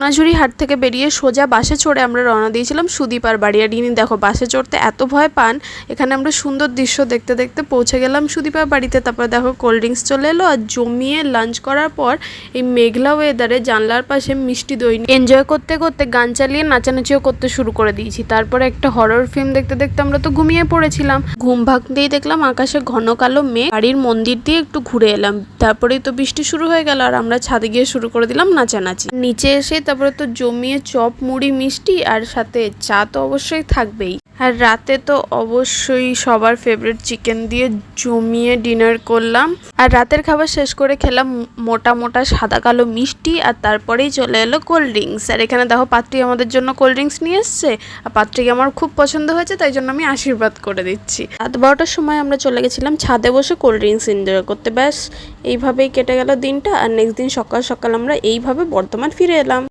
সোনাঝুরি হাট থেকে বেরিয়ে সোজা বাসে চড়ে আমরা রওনা দিয়েছিলাম সুদীপার বাড়ি। আর ইনি দেখো বাসে চড়তে এত ভয় পান, এখানে আমরা সুন্দর দৃশ্য দেখতে দেখতে পৌঁছে গেলাম সুদীপার বাড়িতে। তারপর দেখো কোল্ড ড্রিঙ্কস চলে এলো, আর জমিয়ে লাঞ্চ করার পর এই মেঘলা ওয়েদারে জানলার পাশে মিষ্টি দই এনজয় করতে করতে গান চালিয়ে নাচানাচিও করতে শুরু করে দিয়েছি। তারপরে একটা হরর ফিল্ম দেখতে দেখতে আমরা তো ঘুমিয়ে পড়েছিলাম। ঘুম ভাঙতেই দেখলাম আকাশে ঘন কালো মেঘ। বাড়ির মন্দির দিয়ে একটু ঘুরে এলাম, তারপরেই তো বৃষ্টি শুরু হয়ে গেল আর আমরা ছাদে গিয়ে শুরু করে দিলাম নাচানাচি। নিচে এসে তারপরে তো জমিয়ে চপ মুড়ি মিষ্টি আর সাথে চা তো অবশ্যই থাকবেই। আর রাতে তো অবশ্যই সবার ফেভারিট চিকেন দিয়ে জমিয়ে ডিনার করলাম। আর রাতের খাবার শেষ করে খেলাম মোটা মোটা সাদা কালো মিষ্টি, আর তারপরেই চলে এলো কোল্ড ড্রিঙ্কস। আর এখানে দেখো পাত্রী আমাদের জন্য কোল্ড ড্রিঙ্কস নিয়ে এসছে, আর পাত্রীকে আমার খুব পছন্দ হয়েছে, তাই জন্য আমি আশীর্বাদ করে দিচ্ছি। রাত 12টার সময় আমরা চলে গেছিলাম ছাদে বসে কোল্ড ড্রিঙ্কস এনজয় করতে। ব্যাস এইভাবেই কেটে গেল দিনটা। আর নেক্সট দিন সকাল সকাল আমরা এইভাবে বর্ধমান ফিরে এলাম।